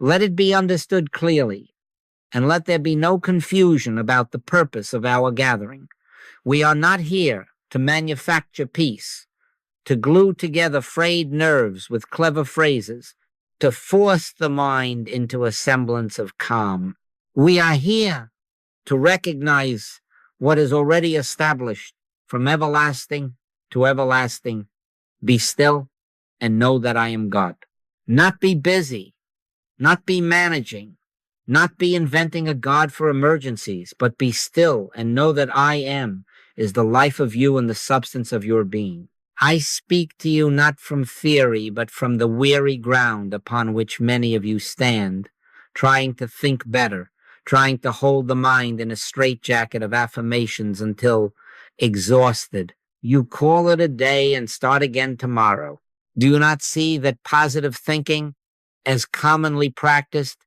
Let it be understood clearly, and let there be no confusion about the purpose of our gathering. We are not here to manufacture peace, to glue together frayed nerves with clever phrases, to force the mind into a semblance of calm. We are here to recognize what is already established from everlasting to everlasting. Be still and know that I am God. Not be busy, not be managing, not be inventing a God for emergencies, but be still and know that I am is the life of you and the substance of your being. I speak to you not from theory, but from the weary ground upon which many of you stand, trying to think better, trying to hold the mind in a straitjacket of affirmations until exhausted. You call it a day and start again tomorrow. Do you not see that positive thinking, as commonly practiced,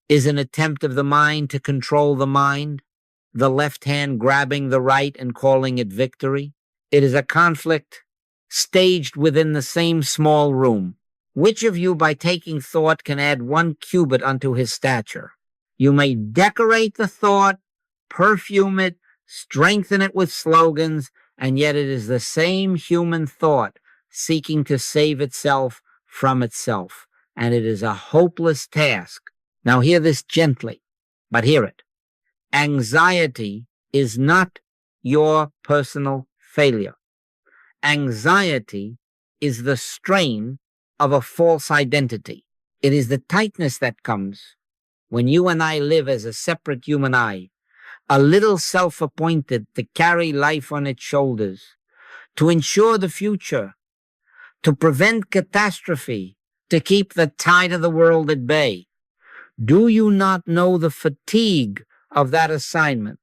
is an attempt of the mind to control the mind, the left hand grabbing the right and calling it victory? It is a conflict staged within the same small room. Which of you, by taking thought, can add 1 cubit unto his stature? You may decorate the thought, perfume it, strengthen it with slogans, and yet it is the same human thought seeking to save itself from itself. And it is a hopeless task. Now hear this gently, but hear it. Anxiety is not your personal failure. Anxiety is the strain of a false identity. It is the tightness that comes when you and I live as a separate human I, a little self-appointed to carry life on its shoulders, to ensure the future, to prevent catastrophe, to keep the tide of the world at bay. Do you not know the fatigue of that assignment?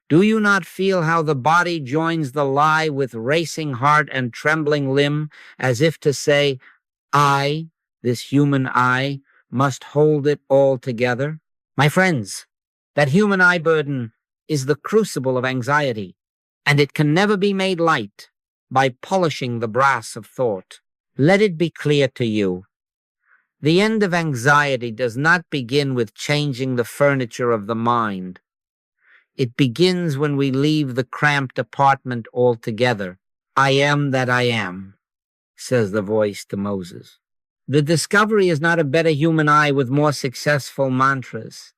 Do you not feel how the body joins the lie with racing heart and trembling limb, as if to say, I, this human I, must hold it all together? My friends, that human I burden is the crucible of anxiety, and it can never be made light by polishing the brass of thought. Let it be clear to you. The end of anxiety does not begin with changing the furniture of the mind. It begins when we leave the cramped apartment altogether. I am that I am, says the voice to Moses. The discovery is not a better human I with more successful mantras.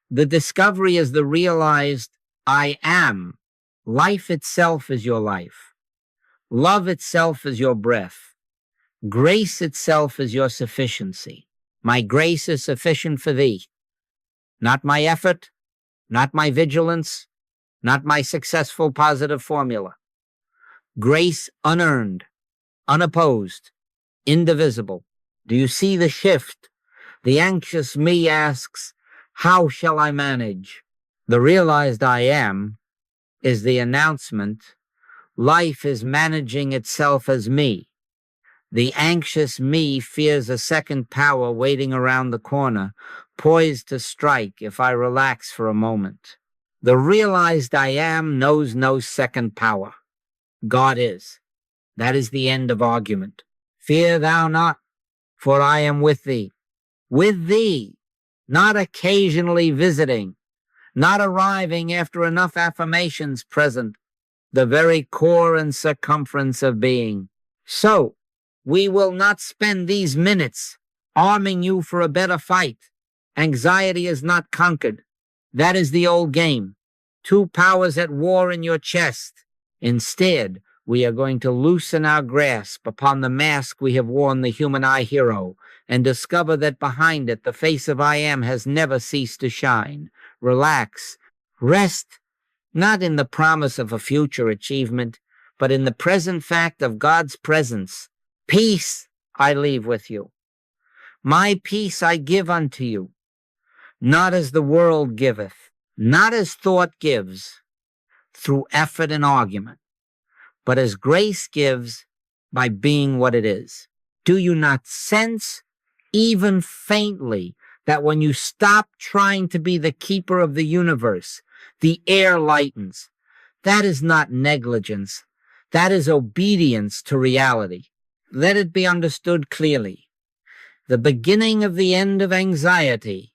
The discovery is the realized I am. Life itself is your life. Love itself is your breath. Grace itself is your sufficiency. My grace is sufficient for thee. Not my effort, not my vigilance, not my successful positive formula. Grace unearned, unopposed, indivisible. Do you see the shift? The anxious me asks, how shall I manage? The realized I am is the announcement. Life is managing itself as me. The anxious me fears a second power waiting around the corner, poised to strike if I relax for a moment. The realized I am knows no second power. God is. That is the end of argument. Fear thou not, for I am with thee. With thee, not occasionally visiting, not arriving after enough affirmations present, the very core and circumference of being. So, we will not spend these minutes arming you for a better fight. Anxiety is not conquered. That is the old game. Two powers at war in your chest. Instead, we are going to loosen our grasp upon the mask we have worn, the human I hero, and discover that behind it, the face of I am has never ceased to shine. Relax. Rest, not in the promise of a future achievement, but in the present fact of God's presence. Peace I leave with you. My peace I give unto you, not as the world giveth, not as thought gives, through effort and argument, but as grace gives by being what it is. Do you not sense, even faintly, that when you stop trying to be the keeper of the universe, the air lightens? That is not negligence. That is obedience to reality. Let it be understood clearly. The beginning of the end of anxiety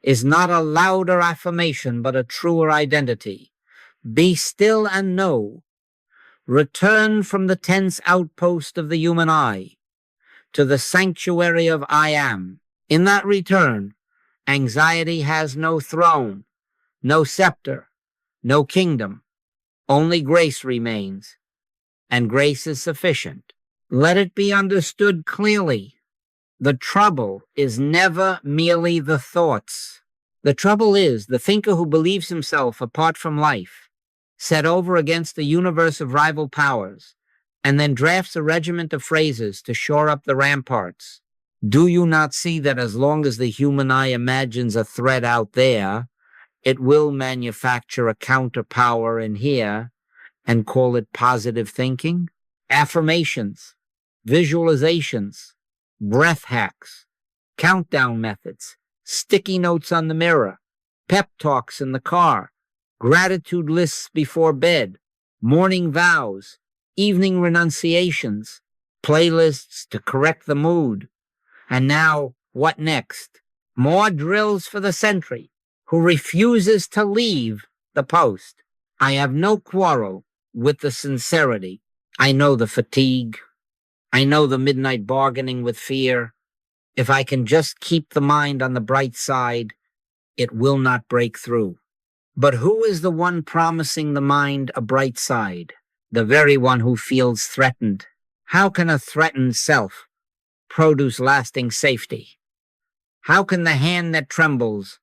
is not a louder affirmation, but a truer identity. Be still and know. Return from the tense outpost of the human I to the sanctuary of I am. In that return, anxiety has no throne, no scepter, no kingdom. Only grace remains, and grace is sufficient. Let it be understood clearly. The trouble is never merely the thoughts. The trouble is the thinker who believes himself apart from life, set over against a universe of rival powers, and then drafts a regiment of phrases to shore up the ramparts. Do you not see that as long as the human eye imagines a threat out there, it will manufacture a counterpower in here and call it positive thinking? Affirmations, visualizations, breath hacks, countdown methods, sticky notes on the mirror, pep talks in the car, gratitude lists before bed, morning vows, evening renunciations, playlists to correct the mood. And now, what next? More drills for the sentry who refuses to leave the post. I have no quarrel with the sincerity. I know the fatigue. I know the midnight bargaining with fear. If I can just keep the mind on the bright side, it will not break through. But who is the one promising the mind a bright side? The very one who feels threatened. How can a threatened self produce lasting safety? How can the hand that trembles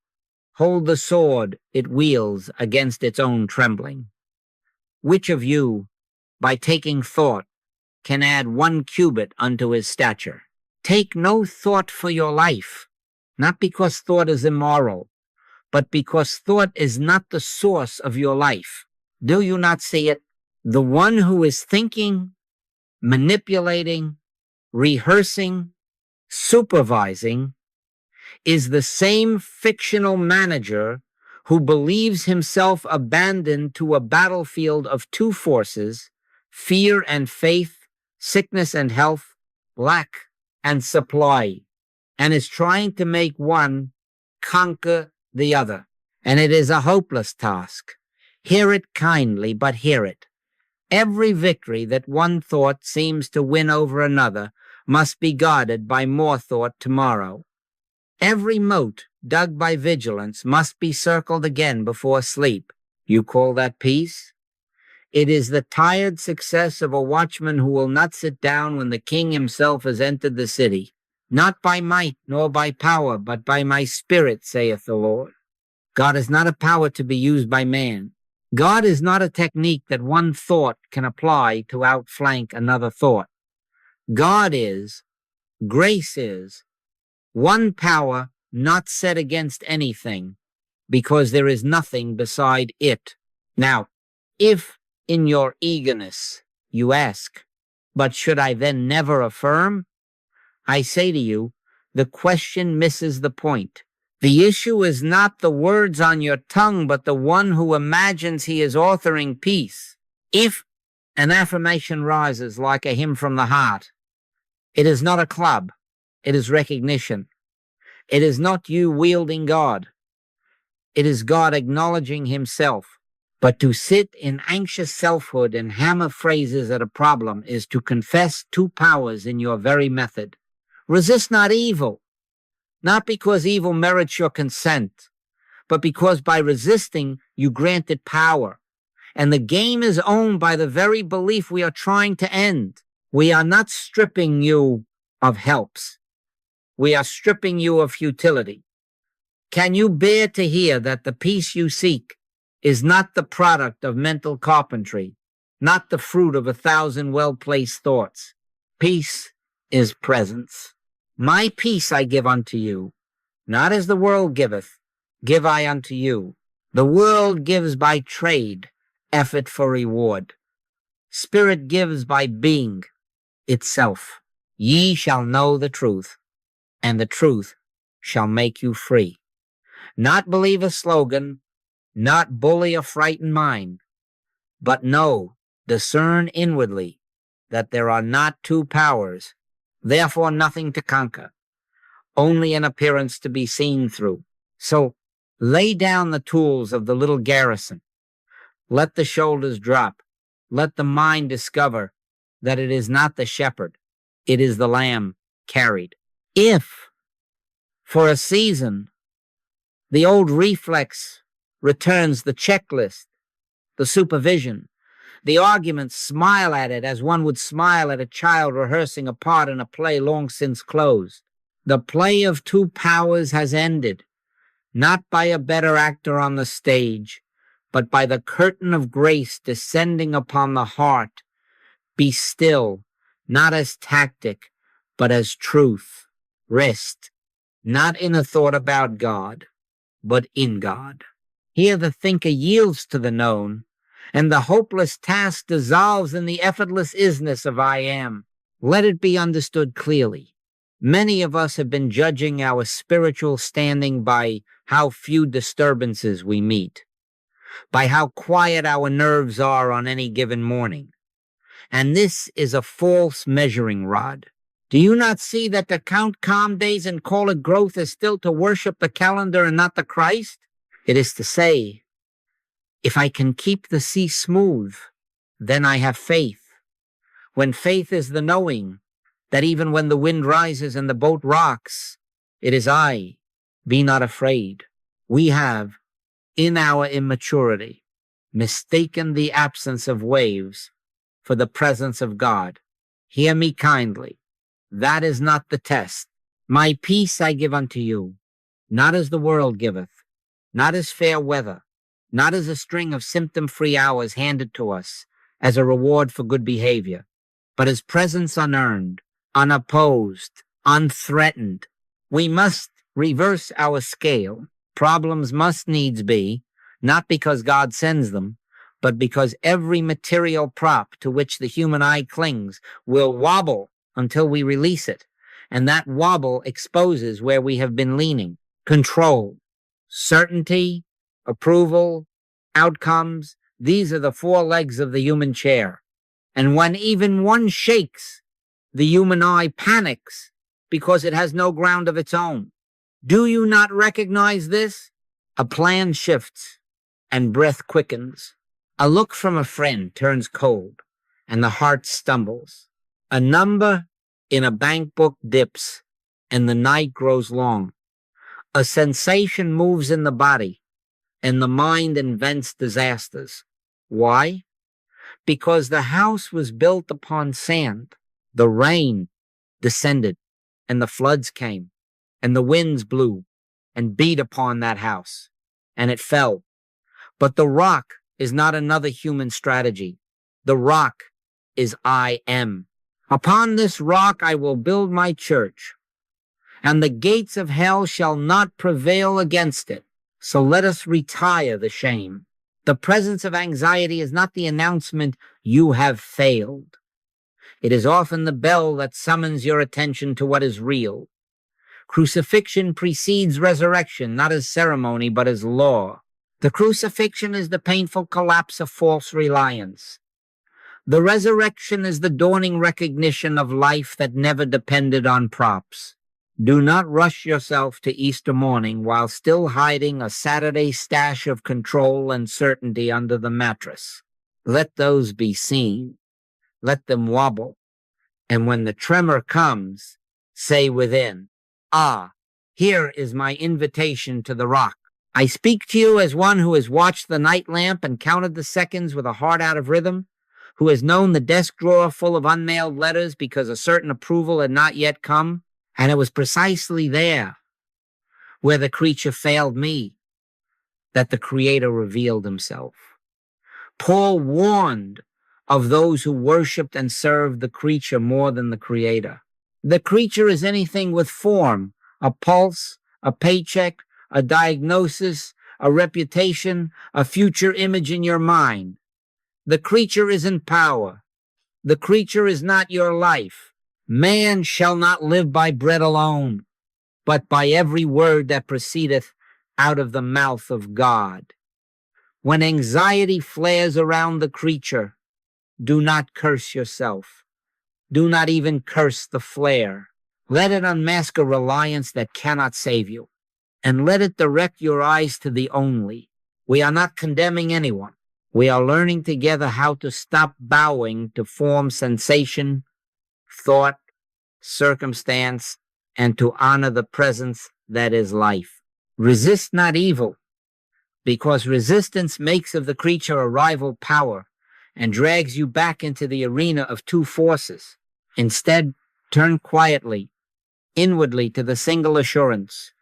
hold the sword it wields against its own trembling? Which of you, by taking thought, can add 1 cubit unto his stature? Take no thought for your life, not because thought is immoral, but because thought is not the source of your life. Do you not see it? The one who is thinking, manipulating, rehearsing, supervising, is the same fictional manager who believes himself abandoned to a battlefield of 2 forces, fear and faith, sickness and health, lack and supply, and is trying to make one conquer the other. And it is a hopeless task. Hear it kindly, but hear it. Every victory that one thought seems to win over another must be guarded by more thought tomorrow. Every moat dug by vigilance must be circled again before sleep. You call that peace? It is the tired success of a watchman who will not sit down when the king himself has entered the city. Not by might nor by power, but by my spirit, saith the Lord. God is not a power to be used by man. God is not a technique that one thought can apply to outflank another thought. God is, grace is, one power not set against anything, because there is nothing beside it. Now, if in your eagerness you ask, but should I then never affirm? I say to you, the question misses the point. The issue is not the words on your tongue, but the one who imagines he is authoring peace. If an affirmation rises like a hymn from the heart, it is not a club. It is recognition. It is not you wielding God. It is God acknowledging himself. But to sit in anxious selfhood and hammer phrases at a problem is to confess 2 powers in your very method. Resist not evil, not because evil merits your consent, but because by resisting you grant it power. And the game is owned by the very belief we are trying to end. We are not stripping you of helps. We are stripping you of futility. Can you bear to hear that the peace you seek is not the product of mental carpentry, not the fruit of 1,000 well-placed thoughts? Peace is presence. My peace I give unto you, not as the world giveth, give I unto you. The world gives by trade, effort for reward. Spirit gives by being itself. Ye shall know the truth, and the truth shall make you free. Not believe a slogan, not bully a frightened mind, but know, discern inwardly that there are not 2 powers, therefore nothing to conquer. only an appearance to be seen through. So lay down the tools of the little garrison. Let the shoulders drop. Let the mind discover that it is not the shepherd, it is the lamb carried. If, for a season, the old reflex returns the checklist, the supervision, the arguments, smile at it as one would smile at a child rehearsing a part in a play long since closed. The play of two powers has ended, not by a better actor on the stage, but by the curtain of grace descending upon the heart. Be still, not as tactic, but as truth. Rest, not in a thought about God, but in God. Here the thinker yields to the known, and the hopeless task dissolves in the effortless isness of I am. Let it be understood clearly. Many of us have been judging our spiritual standing by how few disturbances we meet, by how quiet our nerves are on any given morning. And this is a false measuring rod. Do you not see that to count calm days and call it growth is still to worship the calendar and not the Christ? It is to say, if I can keep the sea smooth, then I have faith. When faith is the knowing that even when the wind rises and the boat rocks, it is I. Be not afraid. We have, in our immaturity, mistaken the absence of waves for the presence of God. Hear me kindly. That is not the test. My peace I give unto you, not as the world giveth, not as fair weather, not as a string of symptom-free hours handed to us as a reward for good behavior, but as presence unearned, unopposed, unthreatened. We must reverse our scale. Problems must needs be, not because God sends them, but because every material prop to which the human eye clings will wobble until we release it, and that wobble exposes where we have been leaning. Control, certainty, approval, outcomes, these are the four legs of the human chair. And when even one shakes, the human eye panics because it has no ground of its own. Do you not recognize this? A plan shifts and breath quickens. A look from a friend turns cold and the heart stumbles. A number in a bank book dips and the night grows long. A sensation moves in the body and the mind invents disasters. Why? Because the house was built upon sand. The rain descended and the floods came and the winds blew and beat upon that house and it fell. But the rock is not another human strategy. The rock is I am. Upon this rock I will build my church, and the gates of hell shall not prevail against it. So let us retire the shame. The presence of anxiety is not the announcement you have failed. It is often the bell that summons your attention to what is real. Crucifixion precedes resurrection, not as ceremony, but as law. The crucifixion is the painful collapse of false reliance. The resurrection is the dawning recognition of life that never depended on props. Do not rush yourself to Easter morning while still hiding a Saturday stash of control and certainty under the mattress. Let those be seen. Let them wobble. And when the tremor comes, say within, ah, here is my invitation to the rock. I speak to you as one who has watched the night lamp and counted the seconds with a heart out of rhythm, who has known the desk drawer full of unmailed letters because a certain approval had not yet come, and it was precisely there, where the creature failed me, that the Creator revealed himself. Paul warned of those who worshipped and served the creature more than the Creator. The creature is anything with form, a pulse, a paycheck, a diagnosis, a reputation, a future image in your mind. The creature is in power. The creature is not your life. Man shall not live by bread alone, but by every word that proceedeth out of the mouth of God. When anxiety flares around the creature, do not curse yourself. Do not even curse the flare. Let it unmask a reliance that cannot save you, and let it direct your eyes to the only. We are not condemning anyone. We are learning together how to stop bowing to form, sensation, thought, circumstance, and to honor the presence that is life. Resist not evil, because resistance makes of the creature a rival power and drags you back into the arena of two forces. Instead, turn quietly, inwardly to the single assurance: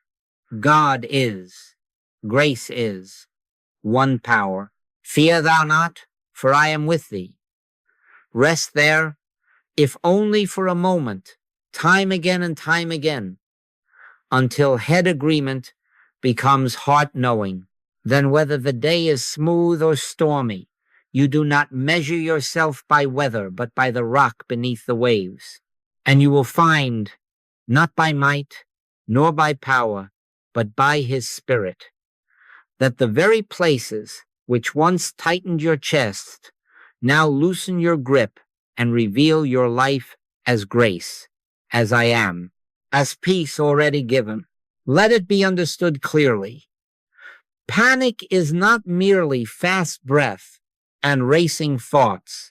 God is, grace is, one power. Fear thou not, for I am with thee. Rest there, if only for a moment, time again and time again, until head agreement becomes heart knowing. Then whether the day is smooth or stormy, you do not measure yourself by weather, but by the rock beneath the waves. And you will find, not by might, nor by power, but by his Spirit, that the very places which once tightened your chest now loosen your grip and reveal your life as grace, as I am, as peace already given. Let it be understood clearly. Panic is not merely fast breath and racing thoughts.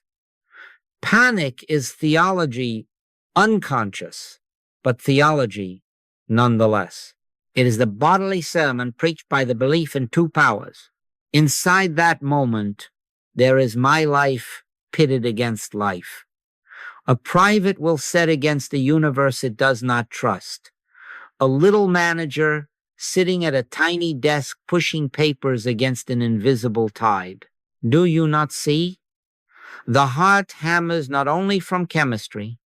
Panic is theology unconscious, but theology nonetheless. It is the bodily sermon preached by the belief in two powers. Inside that moment, there is my life pitted against life. A private will set against a universe it does not trust. A little manager sitting at a tiny desk pushing papers against an invisible tide. Do you not see? The heart hammers not only from chemistry,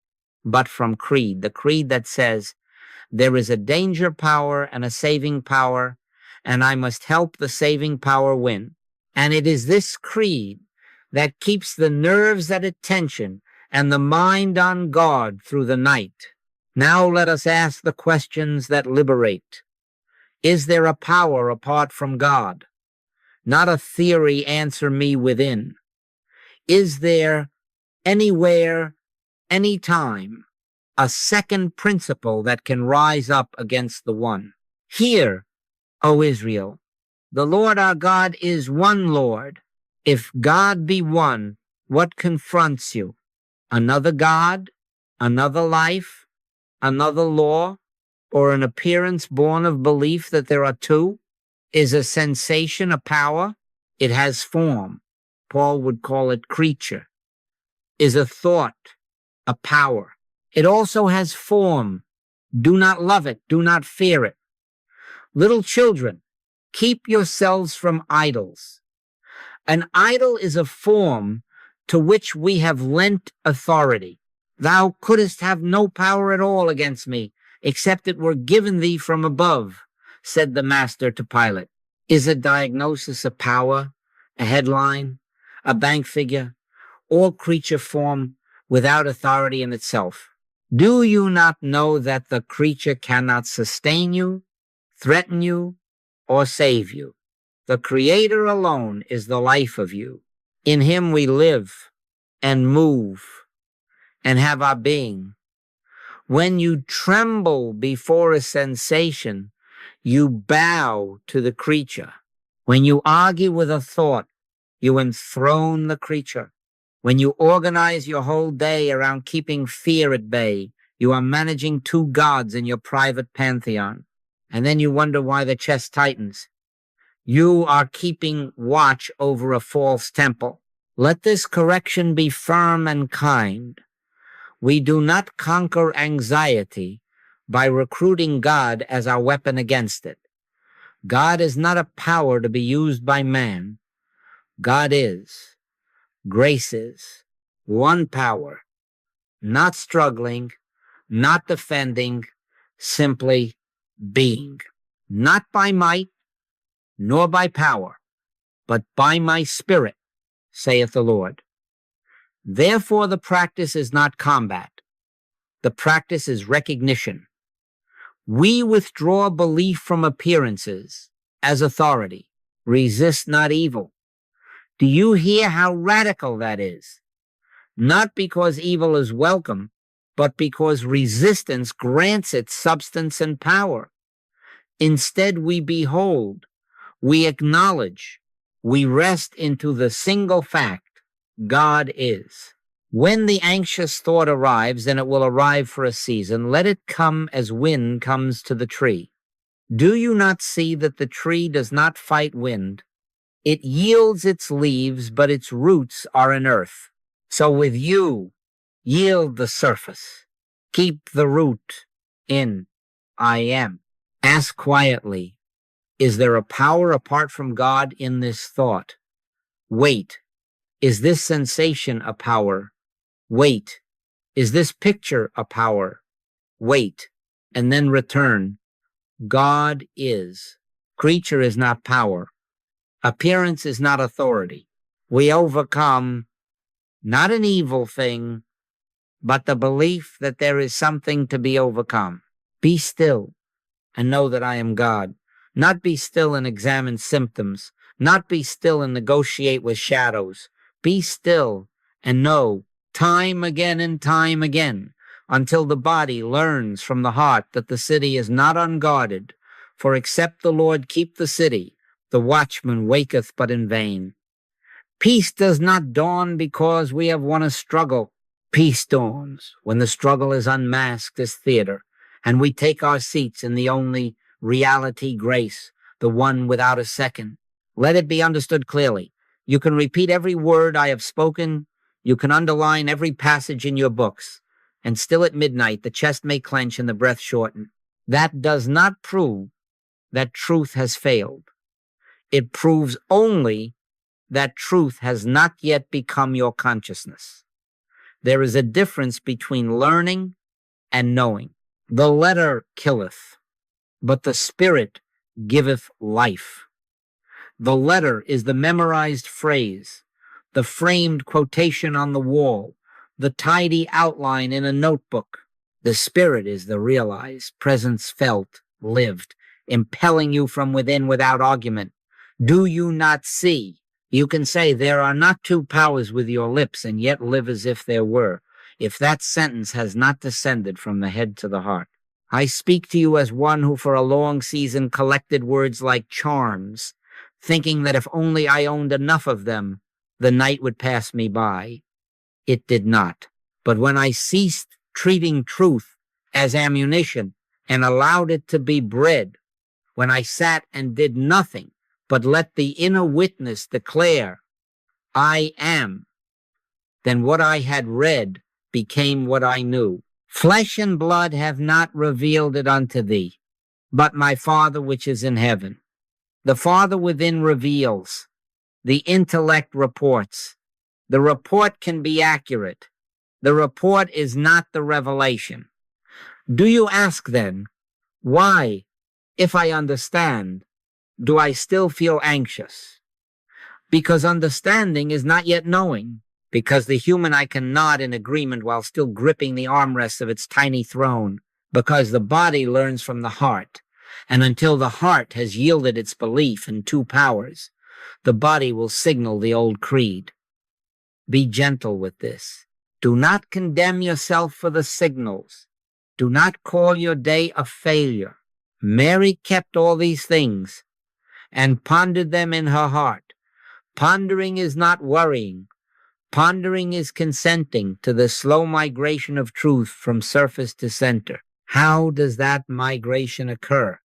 but from creed, the creed that says, there is a danger power and a saving power, and I must help the saving power win. And it is this creed that keeps the nerves at attention and the mind on guard through the night. Now let us ask the questions that liberate. Is there a power apart from God? Not a theory, answer me within. Is there anywhere, anytime, a second principle that can rise up against the one? Hear, O Israel, the Lord our God is one Lord. If God be one, what confronts you? Another God, another life, another law, or an appearance born of belief that there are two? Is a sensation a power? It has form. Paul would call it creature. Is a thought a power? It also has form. Do not love it. Do not fear it. Little children, keep yourselves from idols. An idol is a form to which we have lent authority. Thou couldst have no power at all against me, except it were given thee from above, said the master to Pilate. Is a diagnosis a power, a headline, a bank figure, all creature form without authority in itself? Do you not know that the creature cannot sustain you, threaten you, or save you? The Creator alone is the life of you. In him we live and move and have our being. When you tremble before a sensation, you bow to the creature. When you argue with a thought, you enthrone the creature. When you organize your whole day around keeping fear at bay, you are managing two gods in your private pantheon. And then you wonder why the chest tightens. You are keeping watch over a false temple. Let this correction be firm and kind. We do not conquer anxiety by recruiting God as our weapon against it. God is not a power to be used by man. God is, grace is, one power, not struggling, not defending, simply being. Not by might, nor by power, but by my Spirit, saith the Lord. Therefore the practice is not combat. The practice is recognition. We withdraw belief from appearances as authority. Resist not evil. Do you hear how radical that is? Not because evil is welcome, but because resistance grants it substance and power. Instead, we behold, we acknowledge, we rest into the single fact, God is. When the anxious thought arrives, and it will arrive for a season, let it come as wind comes to the tree. Do you not see that the tree does not fight wind? It yields its leaves, but its roots are in earth. So with you, yield the surface. Keep the root in I am. Ask quietly, is there a power apart from God in this thought? Wait, is this sensation a power? Wait, is this picture a power? Wait, and then return. God is. Creature is not power. Appearance is not authority. We overcome not an evil thing, but the belief that there is something to be overcome. Be still and know that I am God. Not be still and examine symptoms. Not be still and negotiate with shadows. Be still and know time again and time again until the body learns from the heart that the city is not unguarded. For except the Lord keep the city, the watchman waketh but in vain. Peace does not dawn because we have won a struggle. Peace dawns when the struggle is unmasked as theater, and we take our seats in the only reality grace, the one without a second. Let it be understood clearly. You can repeat every word I have spoken. You can underline every passage in your books. And still at midnight, the chest may clench and the breath shorten. That does not prove that truth has failed. It proves only that truth has not yet become your consciousness. There is a difference between learning and knowing. The letter killeth, but the spirit giveth life. The letter is the memorized phrase, the framed quotation on the wall, the tidy outline in a notebook. The spirit is the realized, presence felt, lived, impelling you from within without argument. Do you not see? You can say there are not two powers with your lips and yet live as if there were, if that sentence has not descended from the head to the heart. I speak to you as one who for a long season collected words like charms, thinking that if only I owned enough of them, the night would pass me by. It did not. But when I ceased treating truth as ammunition and allowed it to be bread, when I sat and did nothing but let the inner witness declare, I am, then what I had read became what I knew. Flesh and blood have not revealed it unto thee, but my Father which is in heaven. The Father within reveals. The intellect reports. The report can be accurate. The report is not the revelation. Do you ask then, why, if I understand, do I still feel anxious? Because understanding is not yet knowing. Because the human eye can nod in agreement while still gripping the armrests of its tiny throne. Because the body learns from the heart. And until the heart has yielded its belief in two powers, the body will signal the old creed. Be gentle with this. Do not condemn yourself for the signals. Do not call your day a failure. Mary kept all these things and pondered them in her heart. Pondering is not worrying. Pondering is consenting to the slow migration of truth from surface to center. How does that migration occur?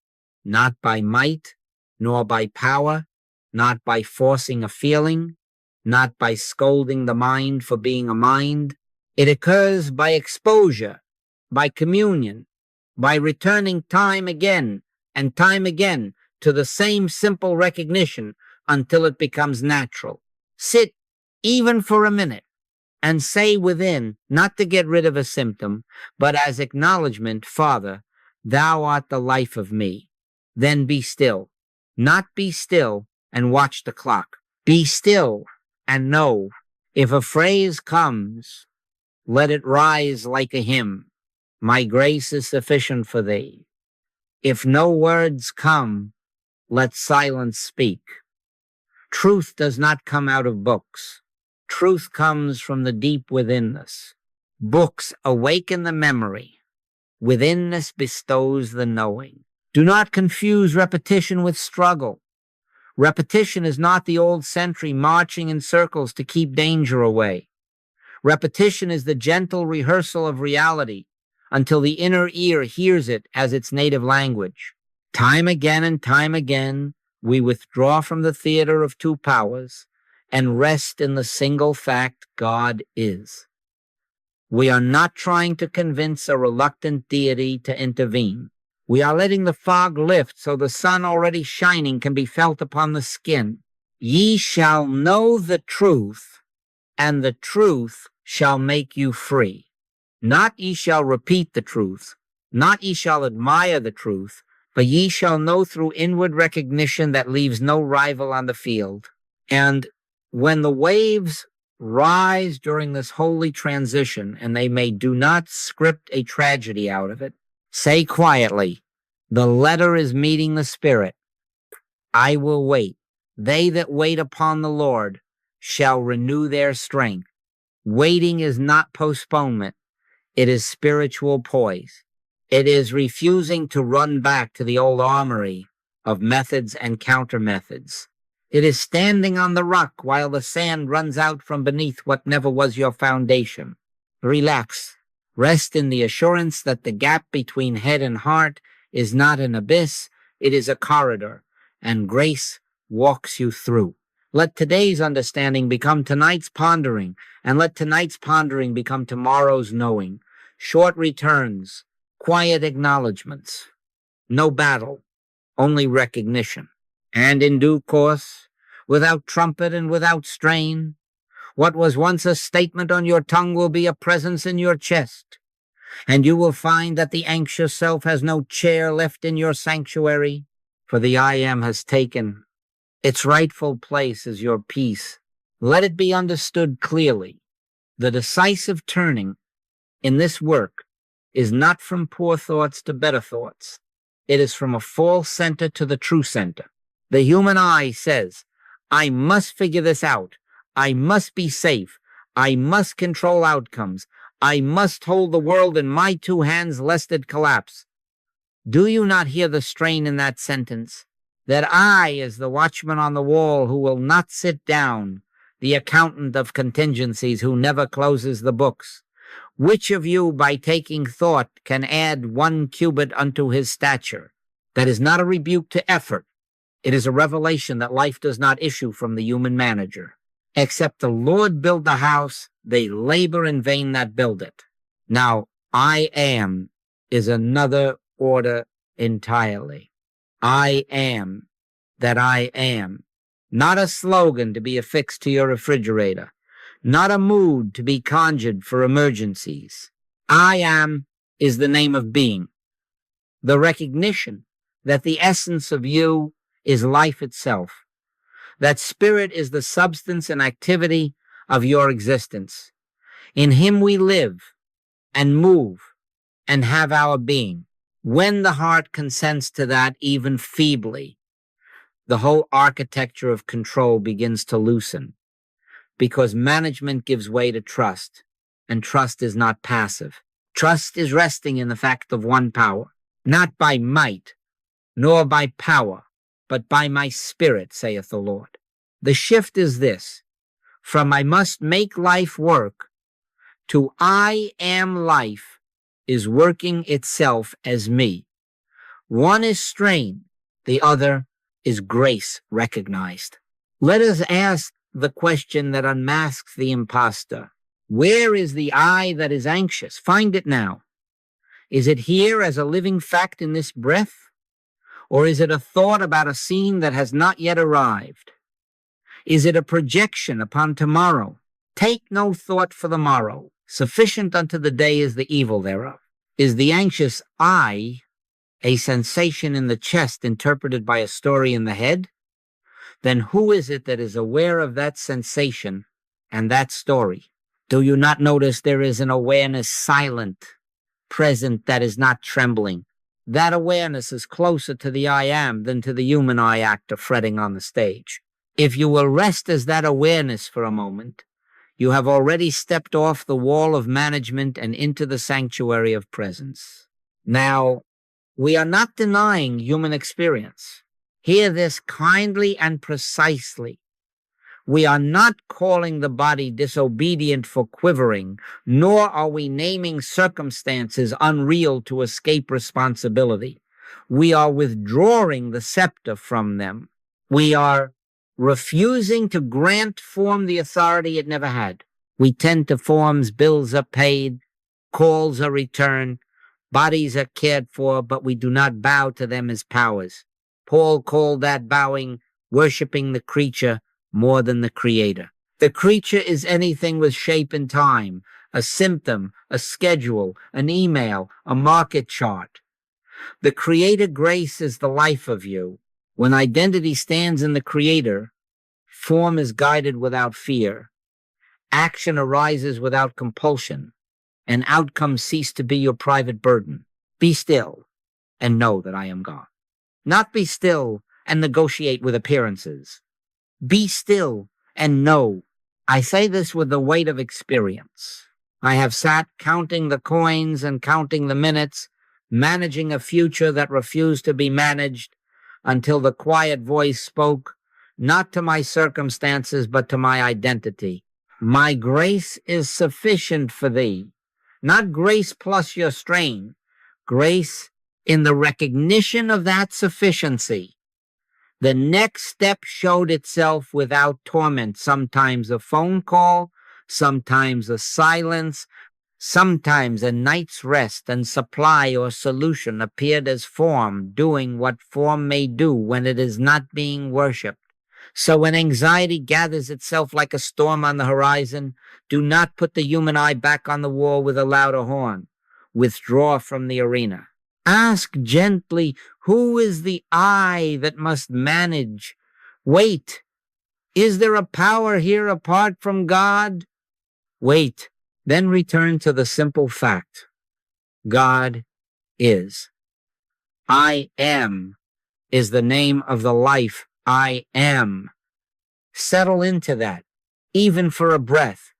Not by might, nor by power, not by forcing a feeling, not by scolding the mind for being a mind. It occurs by exposure, by communion, by returning time again and time again to the same simple recognition until it becomes natural. Sit even for a minute and say within, not to get rid of a symptom, but as acknowledgement, Father, thou art the life of me. Then be still. Not be still and watch the clock. Be still and know, if a phrase comes, let it rise like a hymn. My grace is sufficient for thee. If no words come, let silence speak. Truth does not come out of books. Truth comes from the deep within us. Books awaken the memory. Withinness bestows the knowing. Do not confuse repetition with struggle. Repetition is not the old sentry marching in circles to keep danger away. Repetition is the gentle rehearsal of reality until the inner ear hears it as its native language. Time again and time again, we withdraw from the theater of two powers and rest in the single fact God is. We are not trying to convince a reluctant deity to intervene. We are letting the fog lift so the sun already shining can be felt upon the skin. Ye shall know the truth, and the truth shall make you free. Not ye shall repeat the truth, not ye shall admire the truth, but ye shall know through inward recognition that leaves no rival on the field. And when the waves rise during this holy transition, and do not script a tragedy out of it, say quietly, the letter is meeting the spirit. I will wait. They that wait upon the Lord shall renew their strength. Waiting is not postponement. It is spiritual poise. It is refusing to run back to the old armory of methods and counter-methods. It is standing on the rock while the sand runs out from beneath what never was your foundation. Relax. Rest in the assurance that the gap between head and heart is not an abyss, it is a corridor, and grace walks you through. Let today's understanding become tonight's pondering, and let tonight's pondering become tomorrow's knowing. Short returns, quiet acknowledgments. No battle, only recognition. And in due course, without trumpet and without strain, what was once a statement on your tongue will be a presence in your chest. And you will find that the anxious self has no chair left in your sanctuary, for the I Am has taken its rightful place as your peace. Let it be understood clearly. The decisive turning in this work is not from poor thoughts to better thoughts. It is from a false center to the true center. The human eye says, I must figure this out. I must be safe. I must control outcomes. I must hold the world in my two hands lest it collapse. Do you not hear the strain in that sentence? That I is the watchman on the wall who will not sit down, the accountant of contingencies who never closes the books. Which of you, by taking thought, can add 1 cubit unto his stature? That is not a rebuke to effort. It is a revelation that life does not issue from the human manager. Except the Lord build the house, they labor in vain that build it. Now, I am is another order entirely. I am that I am. Not a slogan to be affixed to your refrigerator. Not a mood to be conjured for emergencies. I am is the name of being. The recognition that the essence of you is life itself. That spirit is the substance and activity of your existence. In him we live and move and have our being. When the heart consents to that even feebly, the whole architecture of control begins to loosen, because management gives way to trust, and trust is not passive. Trust is resting in the fact of one power, not by might, nor by power, but by my spirit, saith the Lord. The shift is this: from I must make life work to I am life is working itself as me. One is strain, the other is grace recognized. Let us ask the question that unmasks the imposter. Where is the I that is anxious? Find it now. Is it here as a living fact in this breath? Or is it a thought about a scene that has not yet arrived? Is it a projection upon tomorrow? Take no thought for the morrow. Sufficient unto the day is the evil thereof. Is the anxious I a sensation in the chest interpreted by a story in the head? Then who is it that is aware of that sensation and that story? Do you not notice there is an awareness silent, present, that is not trembling? That awareness is closer to the I am than to the human I actor fretting on the stage. If you will rest as that awareness for a moment, You have already stepped off the wall of management and into the sanctuary of presence. Now, we are not denying human experience. Hear this kindly and precisely. We are not calling the body disobedient for quivering, nor are we naming circumstances unreal to escape responsibility. We are withdrawing the scepter from them. We are refusing to grant form the authority it never had. We tend to forms, bills are paid, calls are returned, bodies are cared for, but we do not bow to them as powers. Paul called that bowing, worshiping the creature more than the creator. The creature is anything with shape and time, a symptom, a schedule, an email, a market chart. The creator grace is the life of you. When identity stands in the creator, form is guided without fear. Action arises without compulsion, and outcomes cease to be your private burden. Be still and know that I am God. Not be still and negotiate with appearances. Be still and know. I say this with the weight of experience. I have sat counting the coins and counting the minutes, managing a future that refused to be managed, until the quiet voice spoke, not to my circumstances, but to my identity. My grace is sufficient for thee. Not grace plus your strain. Grace in the recognition of that sufficiency. The next step showed itself without torment, sometimes a phone call, sometimes a silence, sometimes a night's rest, and supply or solution appeared as form, doing what form may do when it is not being worshipped. So when anxiety gathers itself like a storm on the horizon, do not put the human eye back on the wall with a louder horn. Withdraw from the arena. Ask gently, who is the I that must manage? Wait, is there a power here apart from God? Wait, then return to the simple fact. God is. I am is the name of the life I am. Settle into that, even for a breath.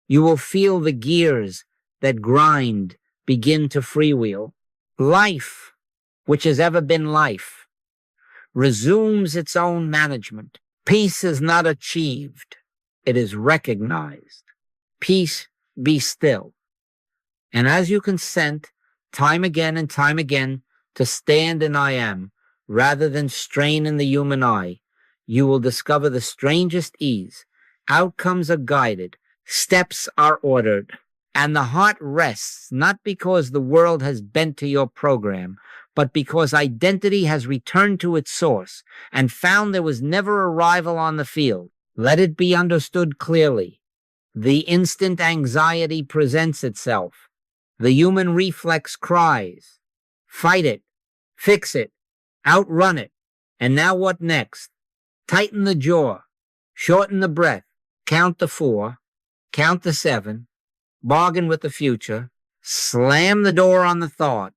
You will feel the gears that grind begin to freewheel. Life, which has ever been life, resumes its own management. Peace is not achieved. It is recognized. Peace, be still. And as you consent, time again and time again, to stand in I am, rather than strain in the human eye, you will discover the strangest ease. Outcomes are guided. Steps are ordered. And the heart rests, not because the world has bent to your program, but because identity has returned to its source and found there was never a rival on the field. Let it be understood clearly. The instant anxiety presents itself. The human reflex cries. Fight it. Fix it. Outrun it. And now what next? Tighten the jaw. Shorten the breath. Count to 4. Count to 7. Bargain with the future, slam the door on the thought,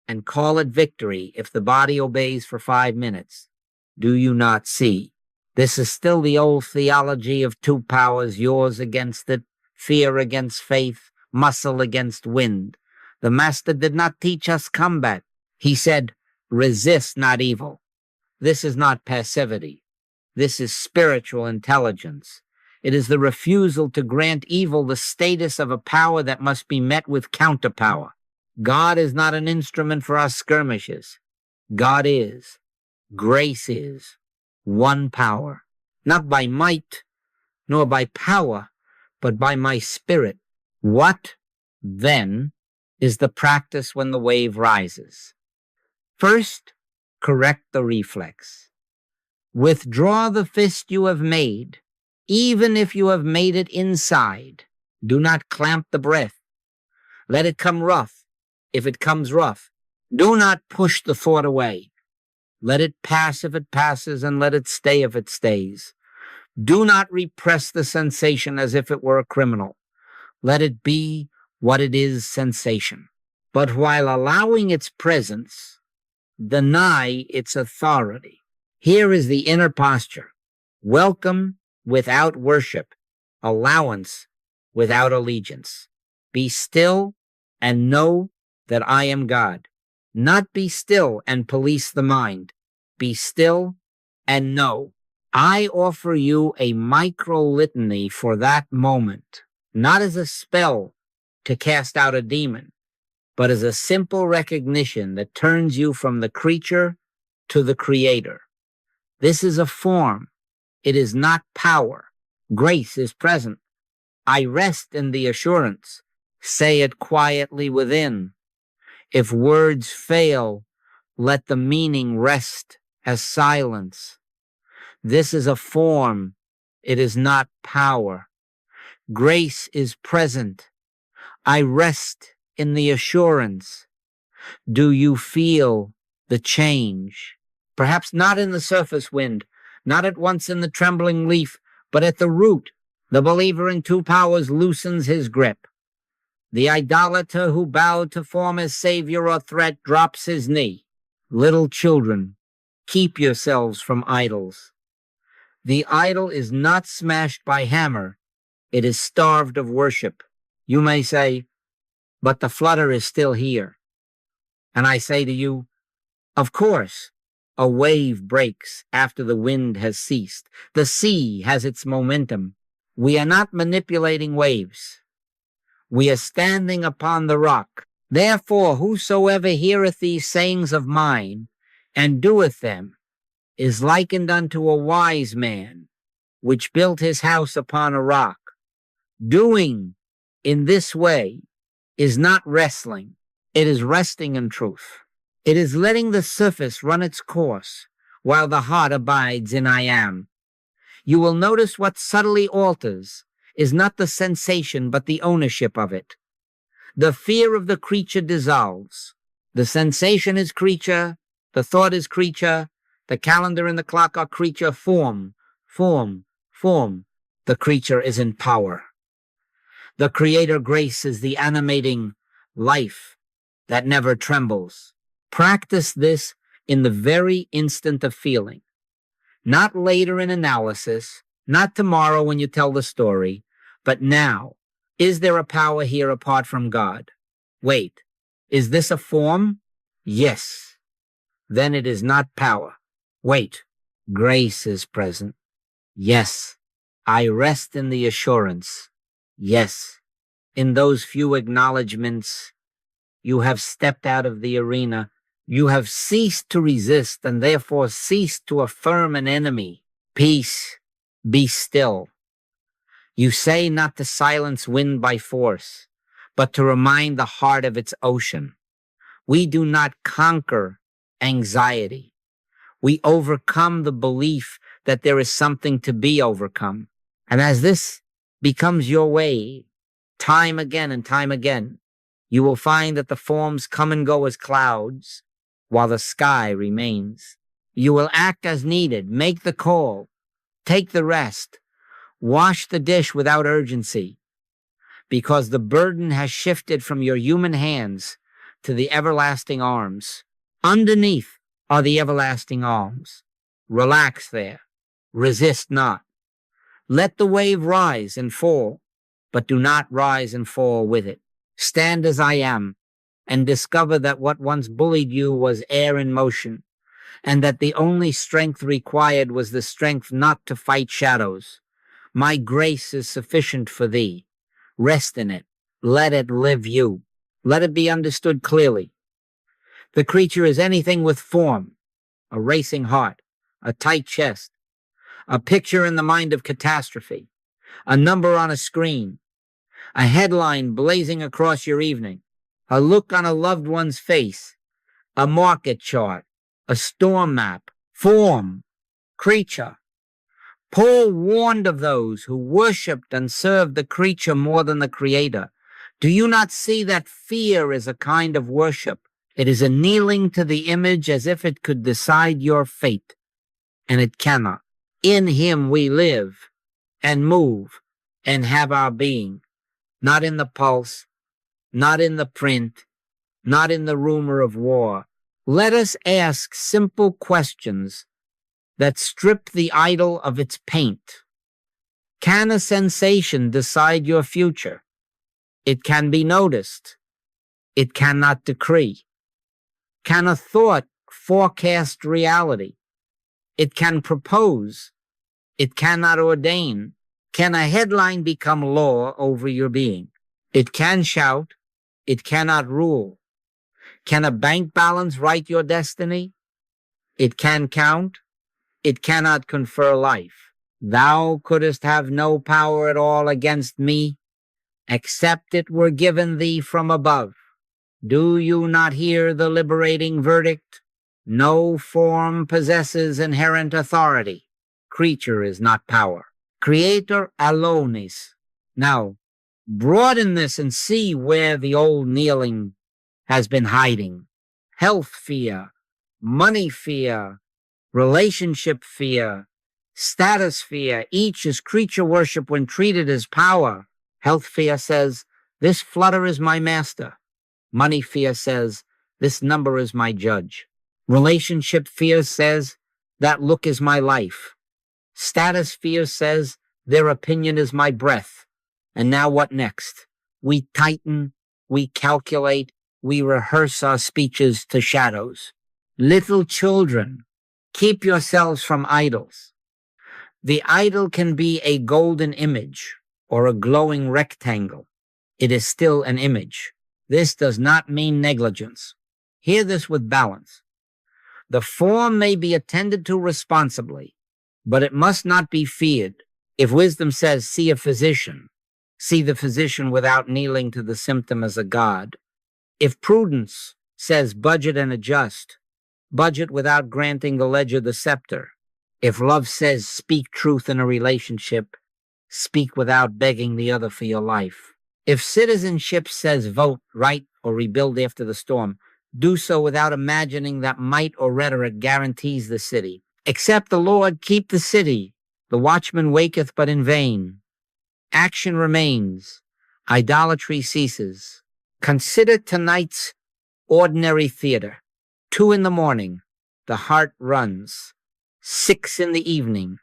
and call it victory if the body obeys for 5 minutes. Do you not see? This is still the old theology of two powers, yours against it, fear against faith, muscle against wind. The master did not teach us combat. He said, resist not evil. This is not passivity. This is spiritual intelligence. It is the refusal to grant evil the status of a power that must be met with counterpower. God is not an instrument for our skirmishes. God is. Grace is. One power. Not by might, nor by power, but by my spirit. What, then, is the practice when the wave rises? First, correct the reflex. Withdraw the fist you have made. Even if you have made it inside, do not clamp the breath. Let it come rough, if it comes rough. Do not push the thought away. Let it pass if it passes, and let it stay if it stays. Do not repress the sensation as if it were a criminal. Let it be what it is, sensation. But while allowing its presence, deny its authority. Here is the inner posture. Welcome without worship, allowance without allegiance. Be still and know that I am God. Not be still and police the mind. Be still and know. I offer you a micro-litany for that moment, not as a spell to cast out a demon, but as a simple recognition that turns you from the creature to the creator. This is a form. It is not power. Grace is present. I rest in the assurance. Say it quietly within. If words fail, let the meaning rest as silence. This is a form. It is not power. Grace is present. I rest in the assurance. Do you feel the change? Perhaps not in the surface wind, not at once in the trembling leaf, but at the root. The believer in two powers loosens his grip. The idolater who bowed to form as savior or threat drops his knee. Little children, keep yourselves from idols. The idol is not smashed by hammer. It is starved of worship. You may say, but the flutter is still here. And I say to you, of course, a wave breaks after the wind has ceased. The sea has its momentum. We are not manipulating waves. We are standing upon the rock. Therefore, whosoever heareth these sayings of mine, and doeth them, is likened unto a wise man, which built his house upon a rock. Doing in this way is not wrestling. It is resting in truth. It is letting the surface run its course, while the heart abides in I am. You will notice what subtly alters is not the sensation, but the ownership of it. The fear of the creature dissolves. The sensation is creature, the thought is creature, the calendar and the clock are creature, form. The creature is in power. The creator grace is the animating life that never trembles. Practice this in the very instant of feeling. Not later in analysis, not tomorrow when you tell the story, but now. Is there a power here apart from God? Wait, is this a form? Yes. Then it is not power. Wait, grace is present. Yes. I rest in the assurance. Yes. In those few acknowledgments, you have stepped out of the arena. You have ceased to resist and therefore ceased to affirm an enemy. Peace, be still. You say not to silence wind by force, but to remind the heart of its ocean. We do not conquer anxiety. We overcome the belief that there is something to be overcome. And as this becomes your way, time again and time again, you will find that the forms come and go as clouds, while the sky remains. You will act as needed, make the call, take the rest, wash the dish without urgency, because the burden has shifted from your human hands to the everlasting arms. Underneath are the everlasting arms. Relax there. Resist not. Let the wave rise and fall, but do not rise and fall with it. Stand as I am, and discover that what once bullied you was air in motion, and that the only strength required was the strength not to fight shadows. My grace is sufficient for thee. Rest in it. Let it live you. Let it be understood clearly. The creature is anything with form, a racing heart, a tight chest, a picture in the mind of catastrophe, a number on a screen, a headline blazing across your evening, a look on a loved one's face, a market chart, a storm map, form, creature. Paul warned of those who worshipped and served the creature more than the creator. Do you not see that fear is a kind of worship? It is a kneeling to the image as if it could decide your fate, and it cannot. In him we live and move and have our being, not in the pulse, not in the print, not in the rumor of war. Let us ask simple questions that strip the idol of its paint. Can a sensation decide your future? It can be noticed. It cannot decree. Can a thought forecast reality? It can propose. It cannot ordain. Can a headline become law over your being? It can shout. It cannot rule. Can a bank balance write your destiny? It can count. It cannot confer life. Thou couldst have no power at all against me, except it were given thee from above. Do you not hear the liberating verdict? No form possesses inherent authority. Creature is not power. Creator alone is. Now, broaden this and see where the old kneeling has been hiding. Health fear, money fear, relationship fear, status fear. Each is creature worship when treated as power. Health fear says, this flutter is my master. Money fear says, this number is my judge. Relationship fear says, that look is my life. Status fear says, their opinion is my breath. And now what next? We tighten, we calculate, we rehearse our speeches to shadows. Little children, keep yourselves from idols. The idol can be a golden image or a glowing rectangle. It is still an image. This does not mean negligence. Hear this with balance. The form may be attended to responsibly, but it must not be feared. If wisdom says, see a physician, see the physician without kneeling to the symptom as a god. If prudence says, budget and adjust, budget without granting the ledger the scepter. If love says, speak truth in a relationship, speak without begging the other for your life. If citizenship says vote, write, or rebuild after the storm, do so without imagining that might or rhetoric guarantees the city. Except the Lord keep the city. The watchman waketh but in vain. Action remains. Idolatry ceases. Consider tonight's ordinary theater. 2 a.m, the heart runs. 6 p.m,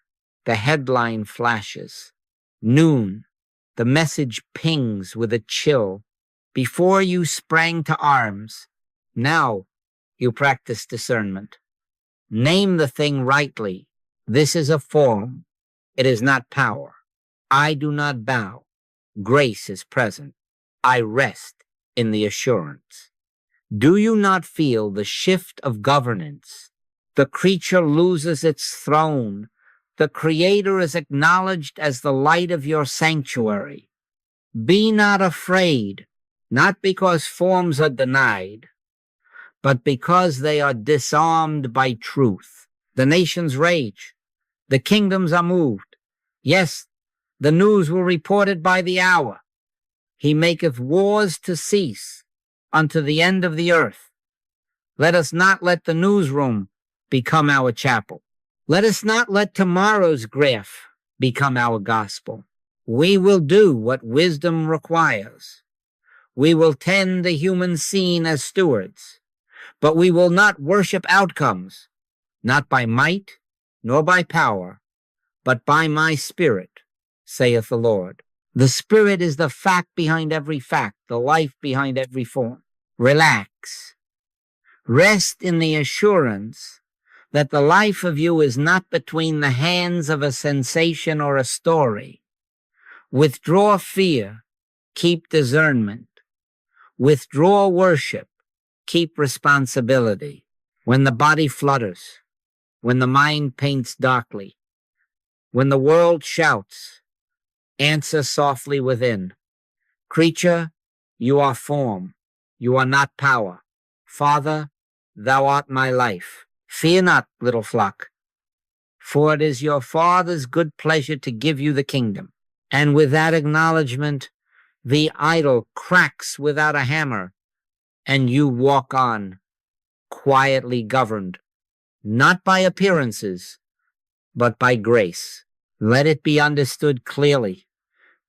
the headline flashes. Noon, the message pings with a chill. Before you sprang to arms, now you practice discernment. Name the thing rightly. This is a form. It is not power. I do not bow. Grace is present. I rest in the assurance. Do you not feel the shift of governance? The creature loses its throne. The Creator is acknowledged as the light of your sanctuary. Be not afraid, not because forms are denied, but because they are disarmed by truth. The nations rage. The kingdoms are moved. Yes, the news will report it by the hour. He maketh wars to cease unto the end of the earth. Let us not let the newsroom become our chapel. Let us not let tomorrow's graph become our gospel. We will do what wisdom requires. We will tend the human scene as stewards, but we will not worship outcomes, not by might nor by power, but by my Spirit, saith the Lord. The Spirit is the fact behind every fact, the life behind every form. Relax. Rest in the assurance that the life of you is not between the hands of a sensation or a story. Withdraw fear, keep discernment. Withdraw worship, keep responsibility. When the body flutters, when the mind paints darkly, when the world shouts, answer softly within. Creature, you are form, you are not power. Father, thou art my life. Fear not, little flock, for it is your Father's good pleasure to give you the kingdom. And with that acknowledgement, the idol cracks without a hammer, and you walk on, quietly governed, not by appearances, but by grace. Let it be understood clearly.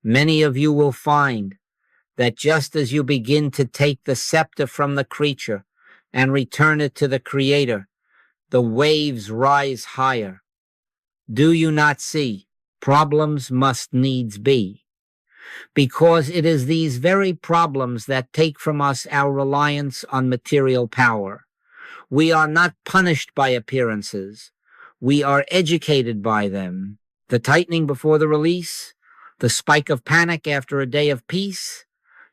Many of you will find that just as you begin to take the scepter from the creature and return it to the Creator, the waves rise higher. Do you not see? problems must needs be, because it is these very problems that take from us our reliance on material power. We are not punished by appearances. We are educated by them. The tightening before the release, the spike of panic after a day of peace.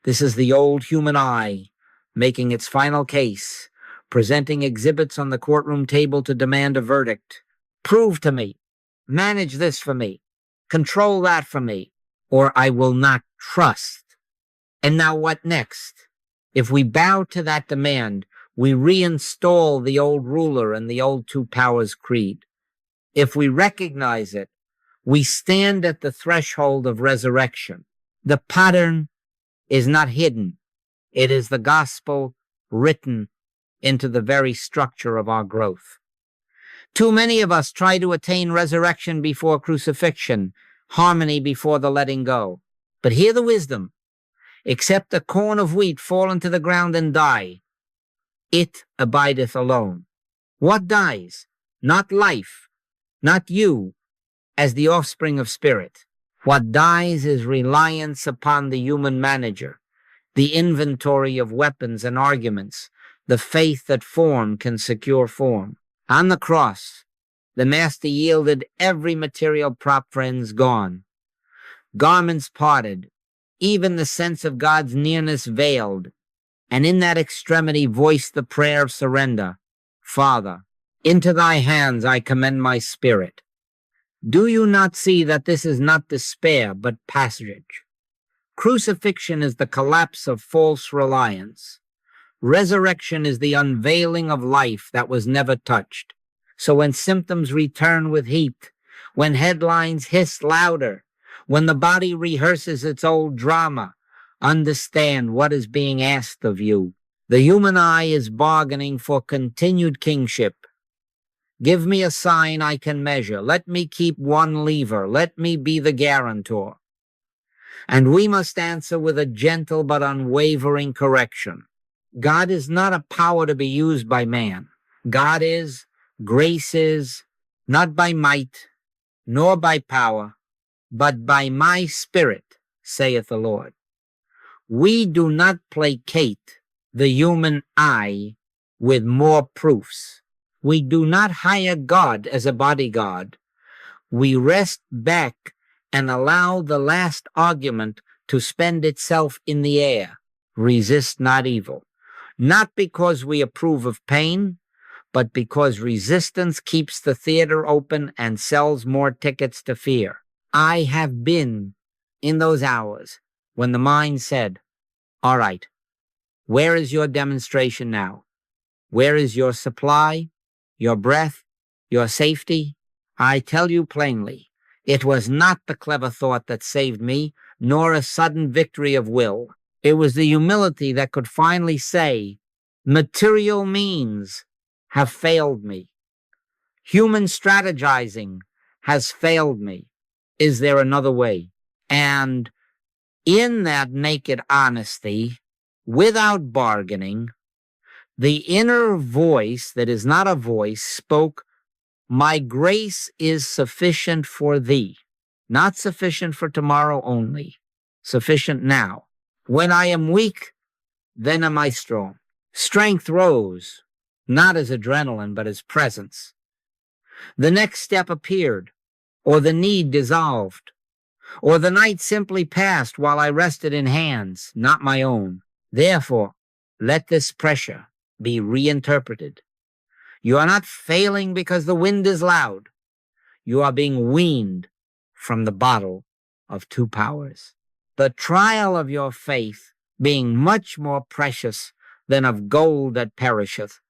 This is the old human eye, making its final case, presenting exhibits on the courtroom table to demand a verdict. Prove to me, manage this for me, control that for me, or I will not trust. And now what next? If we bow to that demand, we reinstall the old ruler and the old two powers creed. If we recognize it, we stand at the threshold of resurrection. The pattern is not hidden. It is the gospel written into the very structure of our growth. Too many of us try to attain resurrection before crucifixion, harmony before the letting go. But hear the wisdom. Except a corn of wheat fall into the ground and die, it abideth alone. What dies? Not life, not you, as the offspring of spirit. What dies is reliance upon the human manager, the inventory of weapons and arguments, the faith that form can secure form. On the cross, the Master yielded every material prop, friends, gone. Garments parted, even the sense of God's nearness veiled, and in that extremity voiced the prayer of surrender. Father, into thy hands I commend my spirit. Do you not see that this is not despair, but passage? Crucifixion is the collapse of false reliance. Resurrection is the unveiling of life that was never touched. So when symptoms return with heat, when headlines hiss louder, when the body rehearses its old drama, understand what is being asked of you. The human eye is bargaining for continued kingship. Give me a sign I can measure. Let me keep one lever. Let me be the guarantor. And we must answer with a gentle but unwavering correction. God is not a power to be used by man. God is, grace is, not by might, nor by power, but by my spirit, saith the Lord. We do not placate the human eye with more proofs. We do not hire God as a bodyguard. We rest back and allow the last argument to spend itself in the air. Resist not evil. Not because we approve of pain, but because resistance keeps the theater open and sells more tickets to fear. I have been in those hours when the mind said, all right, where is your demonstration now? Where is your supply, your breath, your safety? I tell you plainly, it was not the clever thought that saved me, nor a sudden victory of will. It was the humility that could finally say, material means have failed me. Human strategizing has failed me. Is there another way? And in that naked honesty, without bargaining, the inner voice that is not a voice spoke, my grace is sufficient for thee, not sufficient for tomorrow only, sufficient now. When I am weak, then am I strong. Strength rose, not as adrenaline, but as presence. The next step appeared, or the need dissolved, or the night simply passed while I rested in hands, not my own. Therefore, let this pressure be reinterpreted. You are not failing because the wind is loud. You are being weaned from the bottle of two powers. The trial of your faith, being much more precious than of gold that perisheth,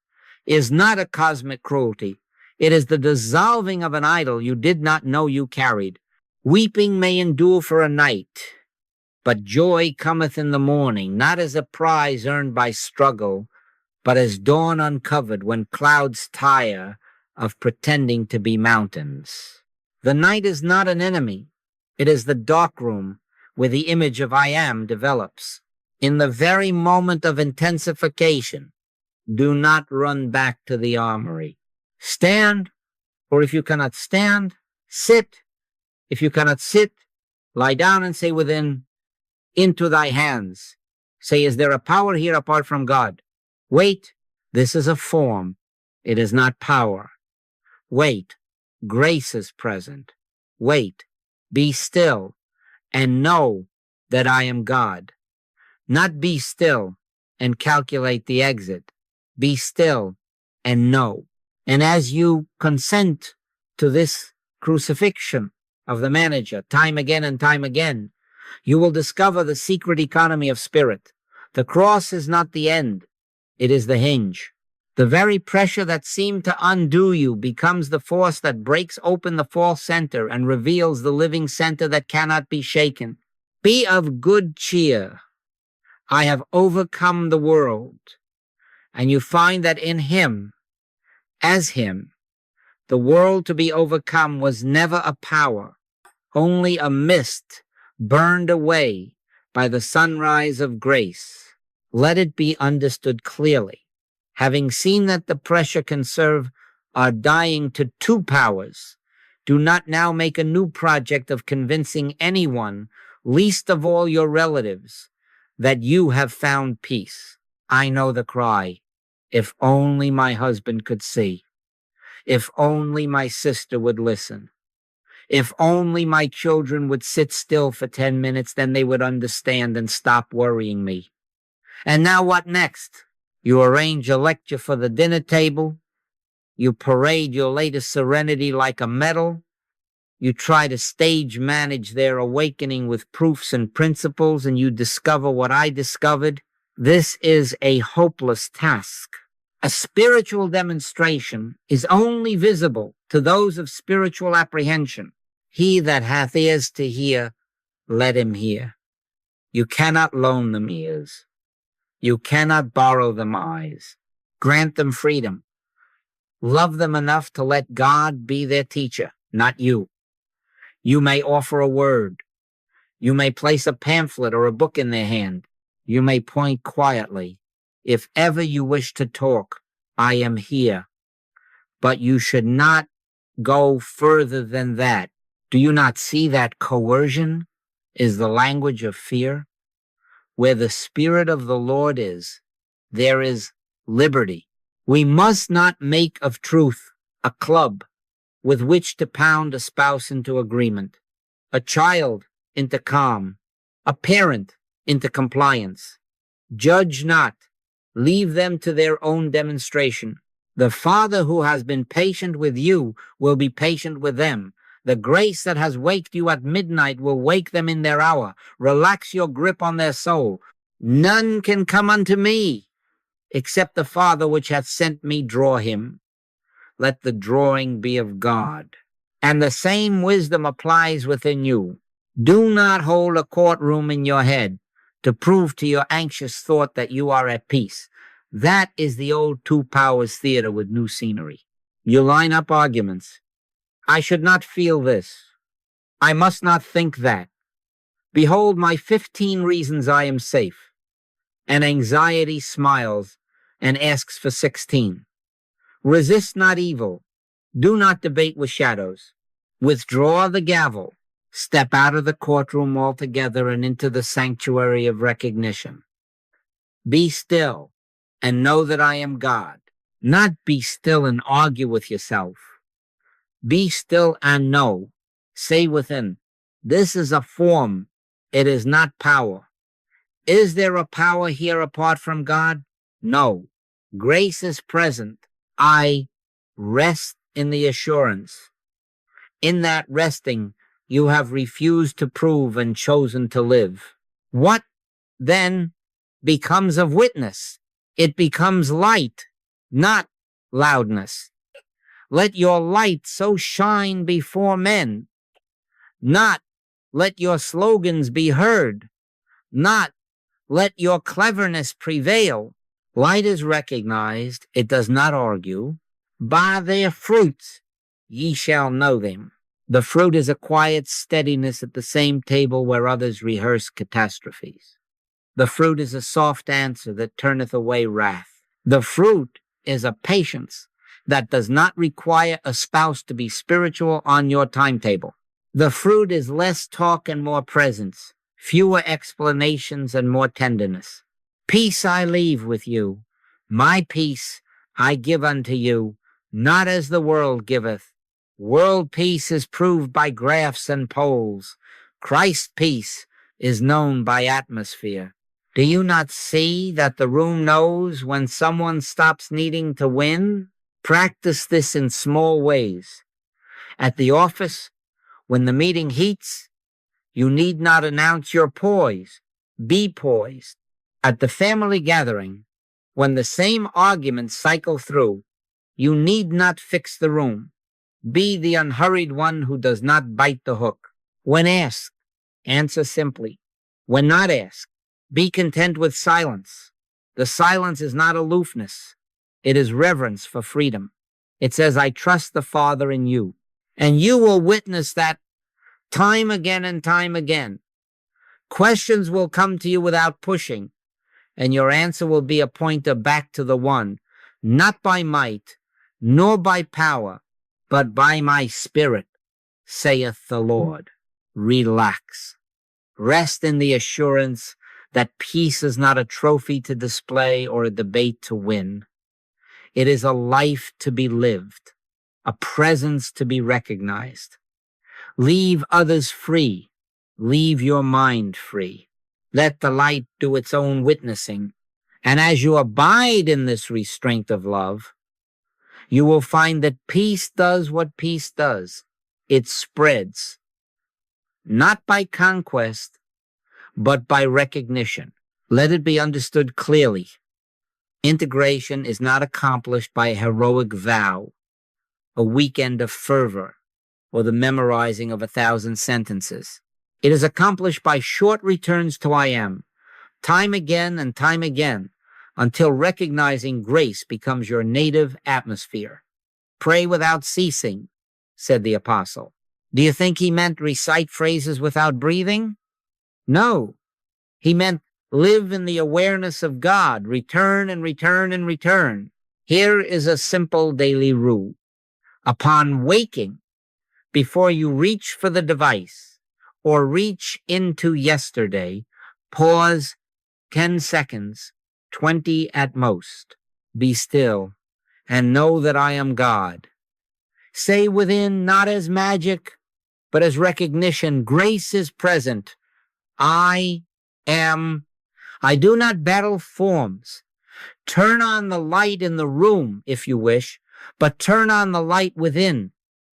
is not a cosmic cruelty. It is the dissolving of an idol you did not know you carried. Weeping may endure for a night, but joy cometh in the morning, not as a prize earned by struggle, but as dawn uncovered when clouds tire of pretending to be mountains. The night is not an enemy. It is the dark room where the image of I am develops. In the very moment of intensification, do not run back to the armory. Stand, or if you cannot stand, sit. If you cannot sit, lie down and say within, into thy hands. Say, is there a power here apart from God? Wait, this is a form. It is not power. Wait, grace is present. Wait, be still and know that I am God. Not be still and calculate the exit. Be still and know. And as you consent to this crucifixion of the manager time again and time again, you will discover the secret economy of spirit. The cross is not the end. It is the hinge. The very pressure that seemed to undo you becomes the force that breaks open the false center and reveals the living center that cannot be shaken. Be of good cheer. I have overcome the world. And you find that in him, as him, the world to be overcome was never a power, only a mist burned away by the sunrise of grace. Let it be understood clearly. Having seen that the pressure can serve our dying to two powers, do not now make a new project of convincing anyone, least of all your relatives, that you have found peace. I know the cry. If only my husband could see. If only my sister would listen. If only my children would sit still for 10 minutes, then they would understand and stop worrying me. And now what next? You arrange a lecture for the dinner table. You parade your latest serenity like a medal. You try to stage manage their awakening with proofs and principles, and you discover what I discovered. This is a hopeless task. A spiritual demonstration is only visible to those of spiritual apprehension. He that hath ears to hear, let him hear. You cannot loan them ears. You cannot borrow them eyes. Grant them freedom. Love them enough to let God be their teacher, not you. You may offer a word. You may place a pamphlet or a book in their hand. You may point quietly. If ever you wish to talk, I am here. But you should not go further than that. Do you not see that coercion is the language of fear? Where the Spirit of the Lord is, there is liberty. We must not make of truth a club with which to pound a spouse into agreement, a child into calm, a parent into compliance. Judge not. Leave them to their own demonstration. The Father who has been patient with you will be patient with them. The grace that has waked you at midnight will wake them in their hour. Relax your grip on their soul. None can come unto me, except the Father which hath sent me draw him. Let the drawing be of God. And the same wisdom applies within you. Do not hold a courtroom in your head to prove to your anxious thought that you are at peace. That is the old two powers theater with new scenery. You line up arguments. I should not feel this. I must not think that. Behold my 15 reasons I am safe. And anxiety smiles and asks for 16. Resist not evil. Do not debate with shadows. Withdraw the gavel. Step out of the courtroom altogether and into the sanctuary of recognition. Be still and know that I am God. Not be still and argue with yourself. Be still and know. Say within, this is a form. It is not power. Is there a power here apart from God? No. Grace is present. I rest in the assurance. In that resting, you have refused to prove and chosen to live. What then becomes of witness? It becomes light, not loudness. Let your light so shine before men, not let your slogans be heard, not let your cleverness prevail. Light is recognized, it does not argue. By their fruits ye shall know them. The fruit is a quiet steadiness at the same table where others rehearse catastrophes. The fruit is a soft answer that turneth away wrath. The fruit is a patience that does not require a spouse to be spiritual on your timetable. The fruit is less talk and more presence, fewer explanations and more tenderness. Peace I leave with you. My peace I give unto you, not as the world giveth. World peace is proved by graphs and poles. Christ's peace is known by atmosphere. Do you not see that the room knows when someone stops needing to win? Practice this in small ways. At the office, when the meeting heats, you need not announce your poise. Be poised. At the family gathering, when the same arguments cycle through, you need not fix the room. Be the unhurried one who does not bite the hook. When asked, answer simply. When not asked, be content with silence. The silence is not aloofness. It is reverence for freedom. It says, I trust the Father in you. And you will witness that time again and time again. Questions will come to you without pushing, and your answer will be a pointer back to the one, not by might, nor by power, but by my spirit, saith the Lord. Relax. Rest in the assurance that peace is not a trophy to display or a debate to win. It is a life to be lived, a presence to be recognized. Leave others free. Leave your mind free. Let the light do its own witnessing. And as you abide in this restraint of love, you will find that peace does what peace does. It spreads, not by conquest, but by recognition. Let it be understood clearly. Integration is not accomplished by a heroic vow, a weekend of fervor, or the memorizing of 1,000 sentences. It is accomplished by short returns to I am, time again and time again, until recognizing grace becomes your native atmosphere. Pray without ceasing, said the apostle. Do you think he meant recite phrases without breathing? No. He meant live in the awareness of God, return and return and return. Here is a simple daily rule. Upon waking, before you reach for the device or reach into yesterday, pause 10 seconds, 20 at most. Be still and know that I am God. Say within, not as magic, but as recognition, grace is present. I am. I do not battle forms. Turn on the light in the room, if you wish, but turn on the light within,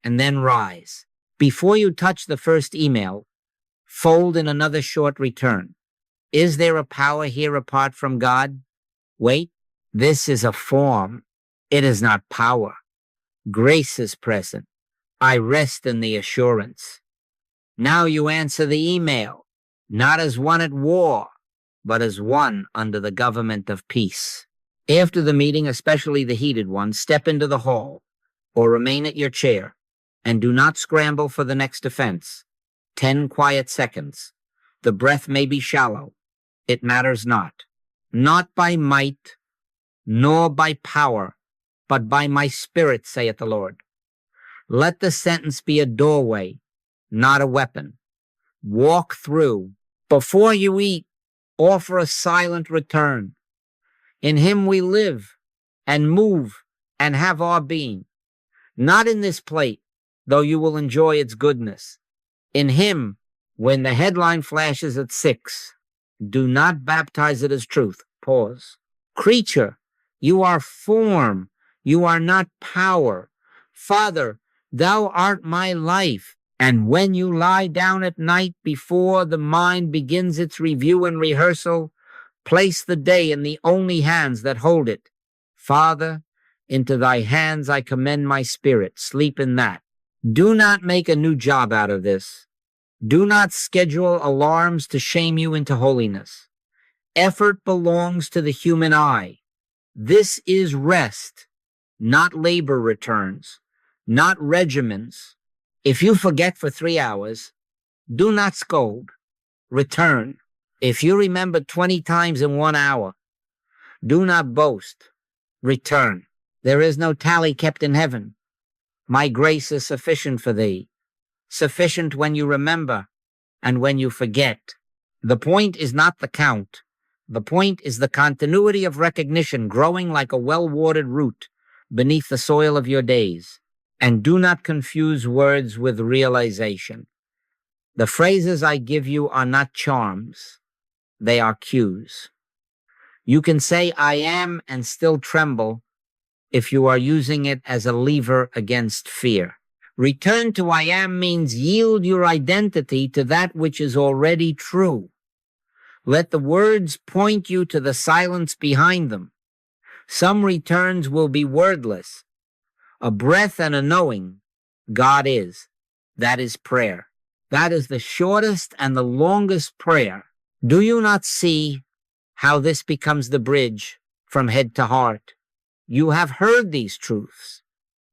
and then rise. Before you touch the first email, fold in another short return. Is there a power here apart from God? Wait, this is a form. It is not power. Grace is present. I rest in the assurance. Now you answer the email, not as one at war, but as one under the government of peace. After the meeting, especially the heated one, step into the hall or remain at your chair and do not scramble for the next offense. 10 quiet seconds. The breath may be shallow. It matters not. Not by might, nor by power, but by my spirit, saith the Lord. Let the sentence be a doorway, not a weapon. Walk through. Before you eat, offer a silent return. In him we live and move and have our being. Not in this plate, though you will enjoy its goodness. In him, when the headline flashes at 6, do not baptize it as truth. Pause. Creature, you are form. You are not power. Father, thou art my life. And when you lie down at night before the mind begins its review and rehearsal, place the day in the only hands that hold it. Father, into thy hands I commend my spirit. Sleep in that. Do not make a new job out of this. Do not schedule alarms to shame you into holiness. Effort belongs to the human eye. This is rest, not labor returns, not regimens. If you forget for 3 hours, do not scold. Return. If you remember 20 times in 1 hour, do not boast. Return. There is no tally kept in heaven. My grace is sufficient for thee. sufficient when you remember and when you forget. The point is not the count. The point is the continuity of recognition growing like a well-watered root beneath the soil of your days. And do not confuse words with realization. The phrases I give you are not charms. They are cues. You can say I am and still tremble if you are using it as a lever against fear. Return to I am means yield your identity to that which is already true. Let the words point you to the silence behind them. Some returns will be wordless. A breath and a knowing. God is. That is prayer. That is the shortest and the longest prayer. Do you not see how this becomes the bridge from head to heart? You have heard these truths.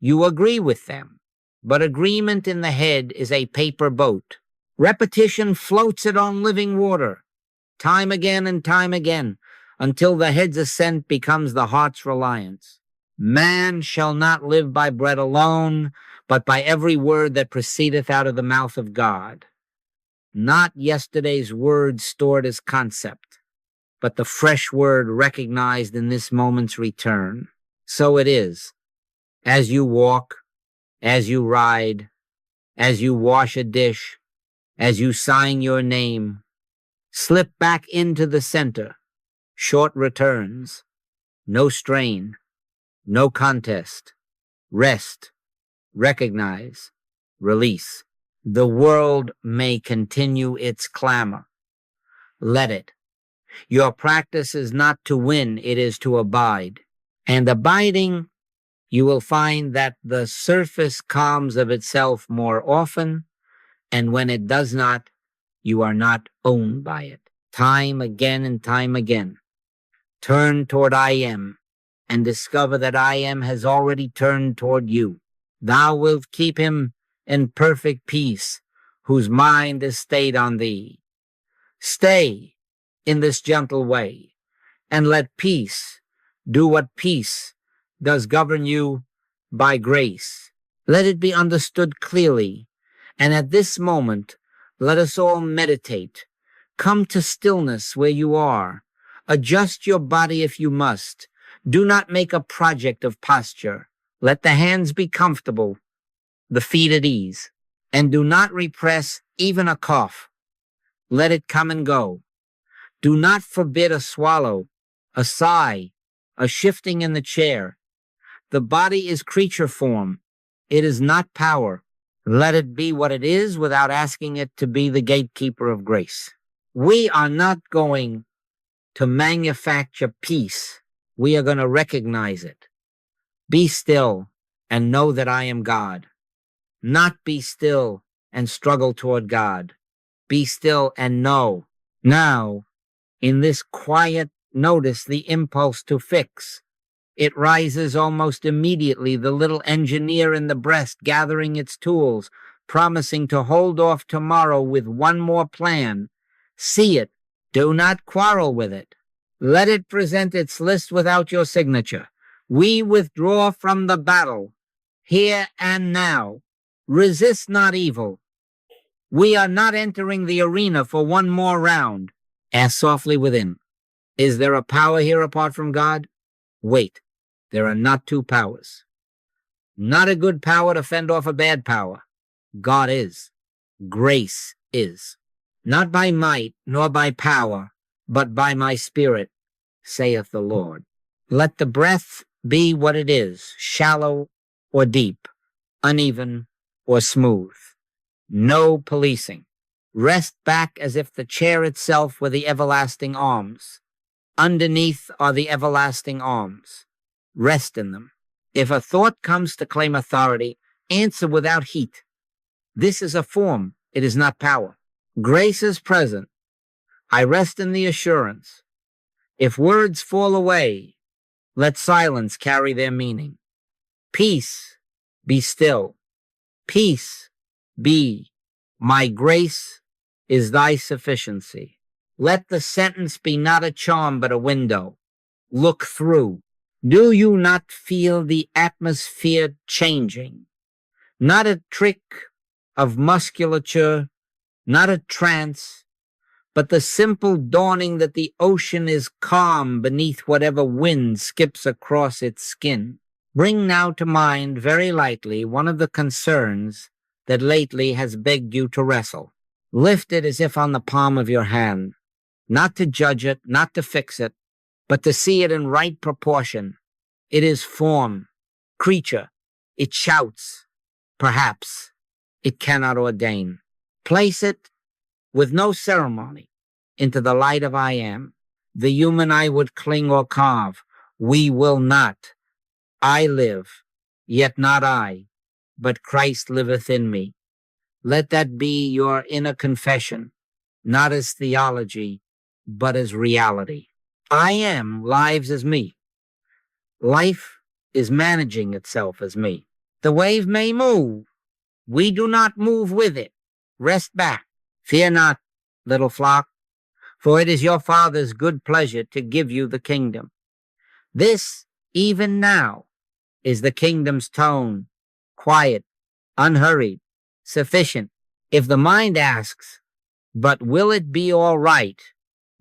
You agree with them. But agreement in the head is a paper boat. Repetition floats it on living water, time again and time again, until the head's ascent becomes the heart's reliance. Man shall not live by bread alone, but by every word that proceedeth out of the mouth of God. Not yesterday's word stored as concept, but the fresh word recognized in this moment's return. So it is. As you walk, as you ride, as you wash a dish, as you sign your name, slip back into the center. Short returns. No strain. No contest. Rest. Recognize. Release. The world may continue its clamor. Let it. Your practice is not to win, it is to abide. And abiding, you will find that the surface calms of itself more often, and when it does not, you are not owned by it. Time again and time again. Turn toward I am, and discover that I am has already turned toward you. Thou wilt keep him in perfect peace, whose mind is stayed on thee. Stay in this gentle way, and let peace do what peace does govern you by grace. Let it be understood clearly, and at this moment, let us all meditate. Come to stillness where you are. Adjust your body if you must. Do not make a project of posture. Let the hands be comfortable, the feet at ease, and do not repress even a cough. Let it come and go. Do not forbid a swallow, a sigh, a shifting in the chair. The body is creature form. It is not power. Let it be what it is without asking it to be the gatekeeper of grace. We are not going to manufacture peace. We are going to recognize it. Be still and know that I am God. Not be still and struggle toward God. Be still and know. Now, in this quiet, notice the impulse to fix. It rises almost immediately, the little engineer in the breast gathering its tools, promising to hold off tomorrow with one more plan. See it. Do not quarrel with it. Let it present its list without your signature. We withdraw from the battle, here and now. Resist not evil. We are not entering the arena for one more round. Ask softly within. Is there a power here apart from God? Wait. There are not two powers. Not a good power to fend off a bad power. God is. Grace is. Not by might nor by power, but by my spirit, saith the Lord. Let the breath be what it is, shallow or deep, uneven or smooth. No policing. Rest back as if the chair itself were the everlasting arms. Underneath are the everlasting arms. Rest in them. If a thought comes to claim authority, answer without heat. This is a form. It is not power. Grace is present. I rest in the assurance. If words fall away, let silence carry their meaning. Peace, be still. Peace, be. My grace is thy sufficiency. Let the sentence be not a charm but a window. Look through. Do you not feel the atmosphere changing? Not a trick of musculature, not a trance, but the simple dawning that the ocean is calm beneath whatever wind skips across its skin. Bring now to mind very lightly one of the concerns that lately has begged you to wrestle. Lift it as if on the palm of your hand, not to judge it, not to fix it, but to see it in right proportion. It is form, creature. It shouts. Perhaps it cannot ordain. Place it with no ceremony into the light of I am. The human eye would cling or carve. We will not. I live, yet not I, but Christ liveth in me. Let that be your inner confession, not as theology, but as reality. I am lives as me. Life is managing itself as me. The wave may move. We do not move with it. Rest back. Fear not, little flock, for it is your Father's good pleasure to give you the kingdom. This, even now, is the kingdom's tone, quiet, unhurried, sufficient. If the mind asks, but will it be all right?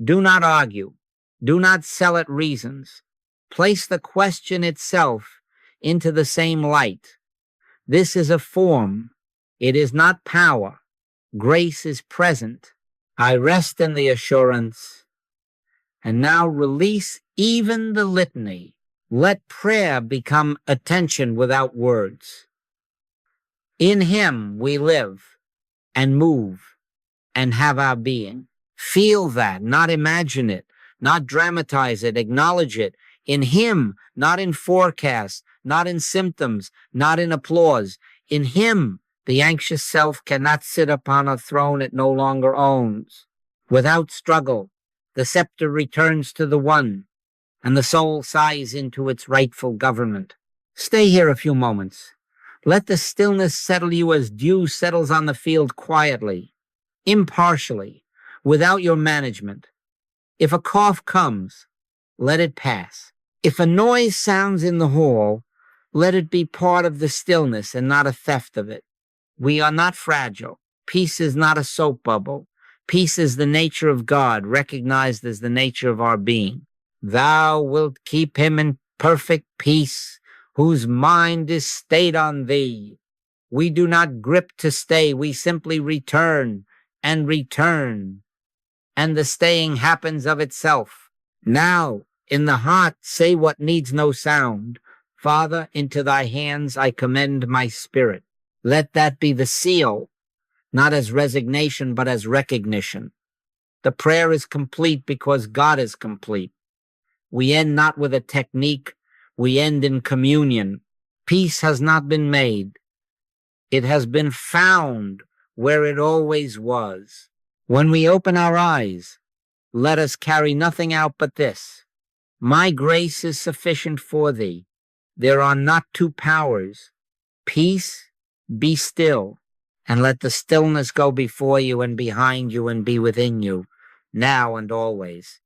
Do not argue. Do not sell it reasons. Place the question itself into the same light. This is a form. It is not power. Grace is present. I rest in the assurance. And now release even the litany. Let prayer become attention without words. In him we live and move and have our being. Feel that, not imagine it, not dramatize it, acknowledge it. In him, not in forecasts, not in symptoms, not in applause. In him, the anxious self cannot sit upon a throne it no longer owns. Without struggle, the scepter returns to the one, and the soul sighs into its rightful government. Stay here a few moments. Let the stillness settle you as dew settles on the field quietly, impartially, without your management. If a cough comes, let it pass. If a noise sounds in the hall, let it be part of the stillness and not a theft of it. We are not fragile. Peace is not a soap bubble. Peace is the nature of God, recognized as the nature of our being. Thou wilt keep him in perfect peace, whose mind is stayed on thee. We do not grip to stay. We simply return and return. And the staying happens of itself. Now, in the heart, say what needs no sound. Father, into thy hands I commend my spirit. Let that be the seal, not as resignation, but as recognition. The prayer is complete because God is complete. We end not with a technique. We end in communion. Peace has not been made. It has been found where it always was. When we open our eyes, let us carry nothing out but this. My grace is sufficient for thee. There are not two powers. Peace, be still, and let the stillness go before you and behind you and be within you, now and always.